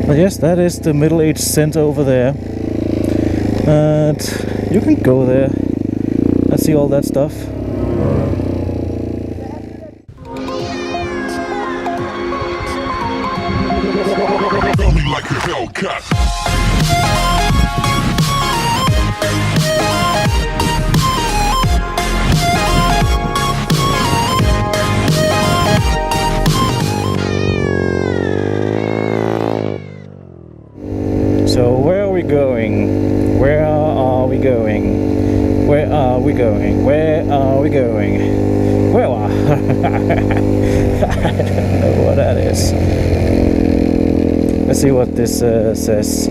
But yes, that is the Middle Age Center over there. And you can go there and see all that stuff. Like a Hellcat. So where are we going? Where are we going? Where are we going? Where are we going? Where are I don't know what that is. Let's see what this says.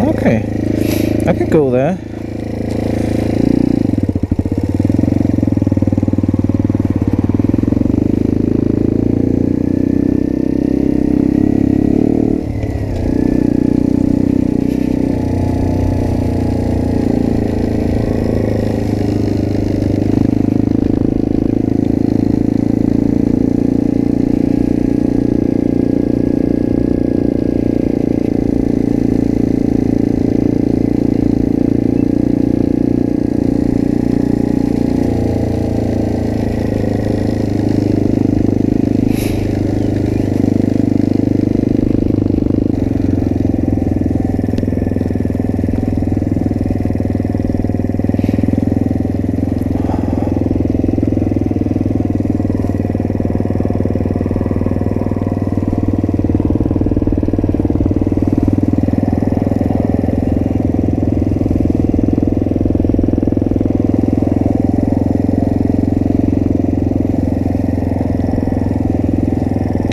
Okay, I can go there.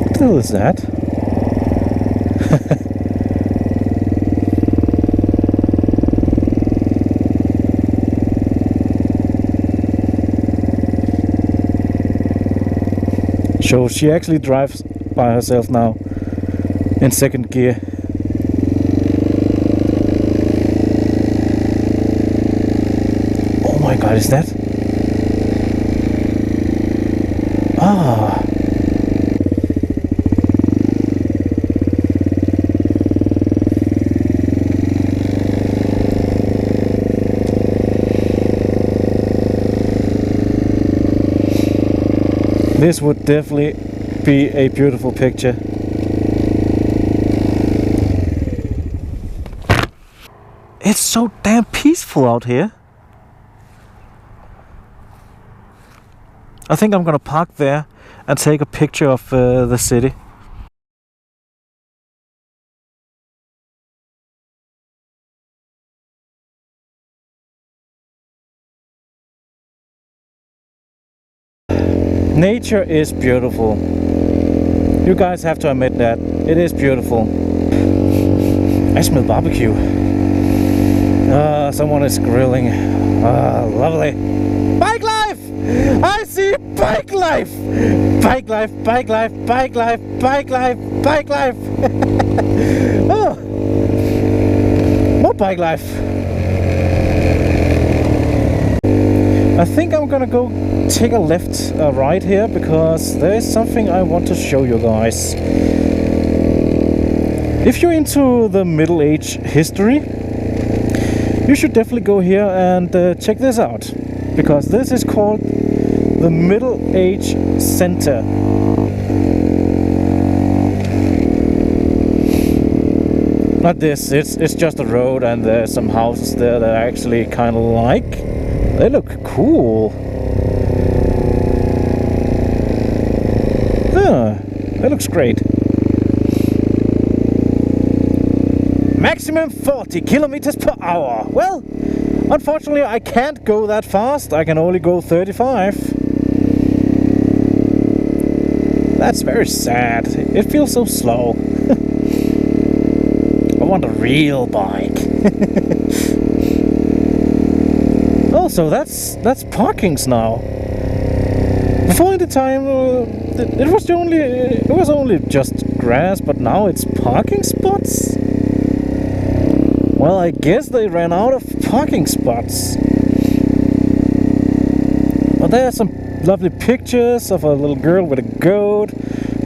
What the hell is that? So she actually drives by herself now in second gear. Oh my god, is that? Ah. This would definitely be a beautiful picture. It's so damn peaceful out here. I think I'm gonna park there and take a picture of the city. Nature is beautiful. You guys have to admit that. It is beautiful. I smell barbecue. Someone is grilling. Lovely. Bike life! I see bike life! Bike life, bike life, bike life, bike life, bike life. Oh. More bike life. I think I'm gonna go take a left right here, because there is something I want to show you guys. If you're into the Middle Age history, you should definitely go here and check this out, because this is called the Middle Age Center. Not this, it's just a road, and there's some houses there that I actually kind of like. They look cool. Huh, that looks great. Maximum 40 kilometers per hour. Well, unfortunately I can't go that fast. I can only go 35. That's very sad. It feels so slow. I want a real bike. Also, that's parkings now. Before in the time, it was only just grass, but now it's parking spots? Well, I guess they ran out of parking spots. But there are some lovely pictures of a little girl with a goat,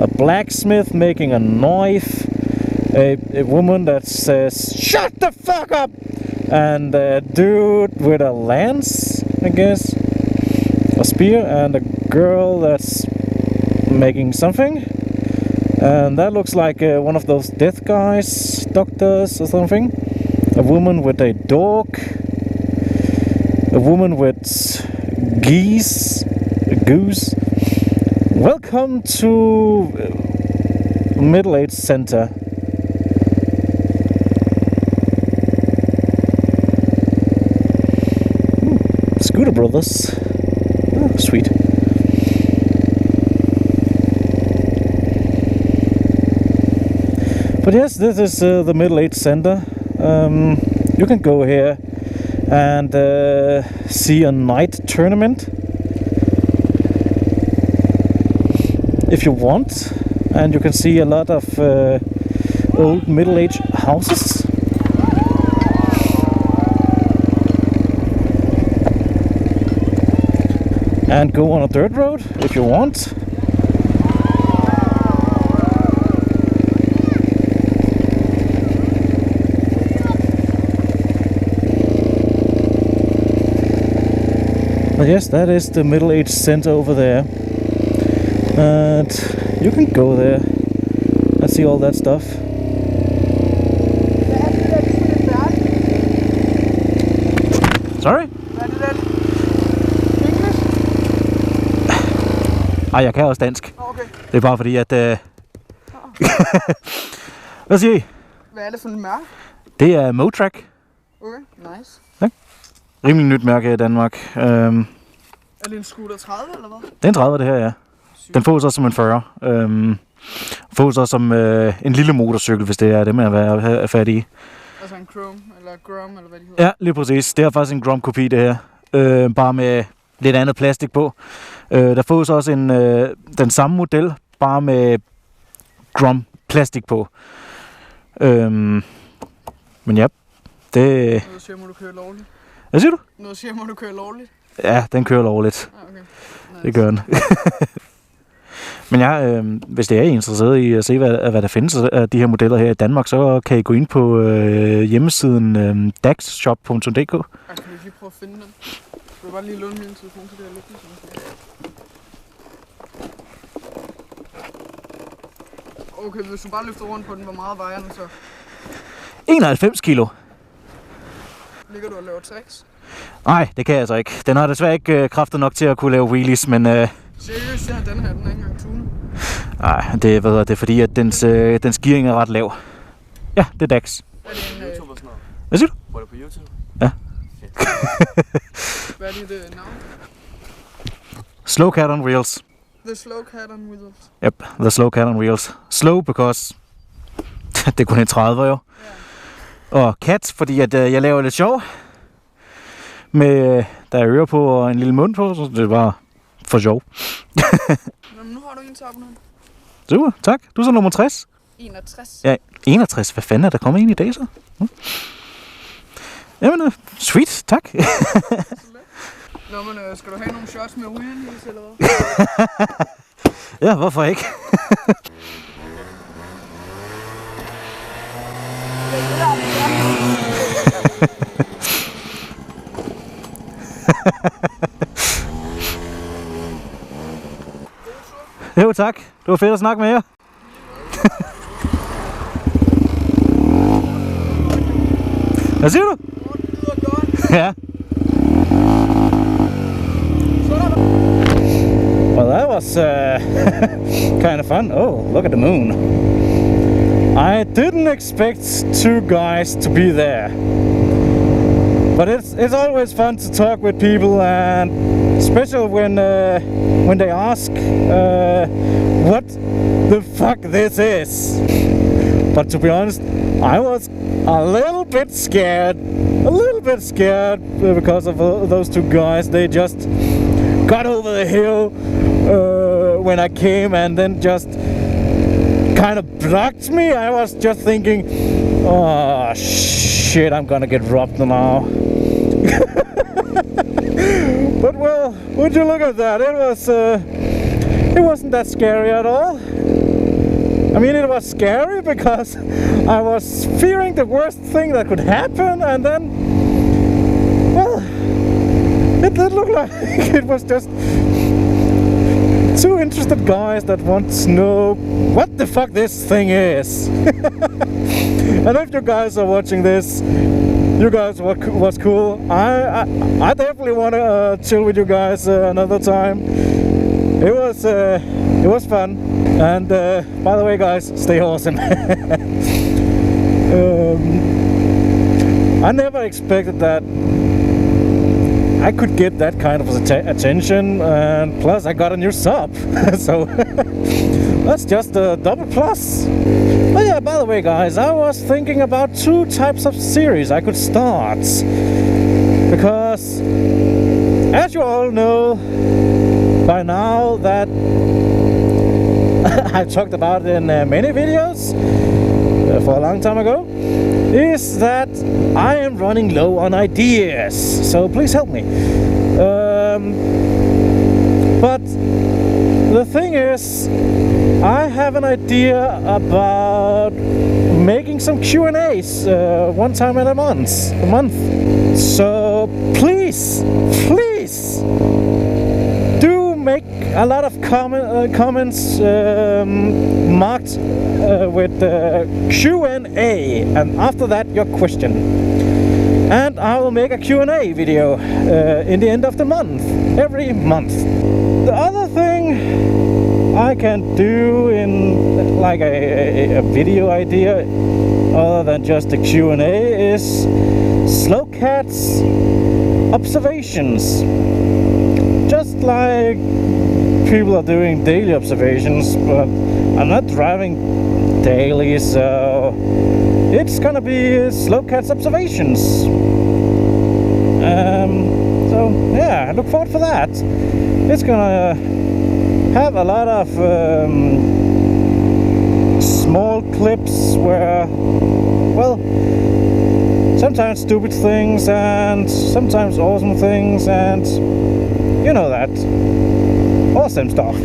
a blacksmith making a knife, a woman that says, "Shut the fuck up!" and a dude with a lance, I guess, a spear, and a girl that's making something. And that looks like one of those death guys, doctors or something. A woman with a dog, a woman with a goose. Welcome to Middle-Age Center. Scooter Brothers. Oh, sweet. But yes, this is the Middle-Age Center. You can go here and see a night tournament if you want, and you can see a lot of old middle-age houses. And go on a dirt road if you want. But yes, that is the Middle-Age Center over there. And you can go there and see all that stuff. Sorry? Ej, jeg kan også dansk. Okay. Det er bare fordi, at... Hvad siger I? Hvad er det for en mærke? Det er Motrack. Okay, nice. Ja. Rimelig nyt mærke i Danmark. Er det en scooter 30 eller hvad? Det er en 30, det her, ja. Den fås også som en 40. Fås også som en lille motorcykel, hvis det er det, man er fat i. Altså en Chrome, eller Grom, eller hvad de hedder. Ja, lige præcis. Det er faktisk en Grom-kopi, det her. Bare med lidt andet plastik på. Der fås også den samme model, bare med Grom-plastik på. Men ja, det... Noget siger, må du køre lovligt. Hvad siger du? Noget siger, må du køre lovligt. Ja, den kører lovligt. Ah, okay. Nice. Det gør den. Men ja, hvis det er interesseret i at se, hvad der findes af de her modeller her i Danmark, så kan I gå ind på hjemmesiden daxshop.dk. Kan vi lige prøve at finde den? Jeg vil bare lige låne min telefon, så det er lidt sådan. Okay, hvis du bare løfter rundt på den, hvor meget vejer den så? 91 kilo. Ligger du og laver tricks? Nej, det kan jeg altså ikke. Den har desværre ikke kræfter nok til at kunne lave wheelies, men... Seriøst, ja, den her, den er ikke engang tunet. Nej, det er fordi, at dens gearing er ret lav. Ja, det er DAX. Er det en YouTube og sådan noget? Hvad siger du? Var det på YouTube? Ja. Hvad er det navn? SlowCat on wheels. The SlowCat on wheels. Yep, the SlowCat on wheels. Slow, because det er kun en 30 jo. Yeah. Og cat, fordi at jeg laver lidt sjov. Med, der er ører på og en lille mund på, så det er bare for sjov. Nå, nu har du en top nu. Super, tak. Du er så nummer 60. 61. Ja, 61. Hvad fanden er der kommet ind i dag så? Jamen, sweet, tak. Nå, men skal du have nogle shots med rygen, eller hvad? Ja, hvorfor ikke? Jo, tak. Det var fedt at snakke med jer. Hvad siger du? Ja. Well, that was kind of fun. Oh, look at the moon. I didn't expect two guys to be there. But it's always fun to talk with people, and especially when they ask what the fuck this is. But to be honest, I was a little bit scared because of those two guys. They just got over the hill when I came, and then just kind of blocked me. I was just thinking, oh shit, I'm gonna get robbed now. But well, would you look at that? It wasn't that scary at all. I mean, it was scary because I was fearing the worst thing that could happen, and then, well, it looked like it was just two interested guys that want to know what the fuck this thing is. And if you guys are watching this, you guys was cool. I definitely want to chill with you guys another time. It was fun. And by the way, guys, stay awesome. I never expected that I could get that kind of attention, and plus I got a new sub. So that's just a double plus. But yeah, by the way, guys, I was thinking about two types of series I could start, because as you all know by now that I've talked about it in many videos for a long time ago, is that I am running low on ideas, so please help me. But the thing is, I have an idea about making some Q&As one time in a month. So please do make a lot of comments marked with Q&A, and after that your question, and I will make a Q&A video in the end of the month, every month. The other thing I can do in like a video idea other than just a Q&A is SlowCat's observations. Just like people are doing daily observations, but I'm not driving daily, so it's gonna be SlowCat's observations. So yeah, I look forward for that. It's gonna have a lot of small clips where, well, sometimes stupid things and sometimes awesome things, and you know that awesome stuff.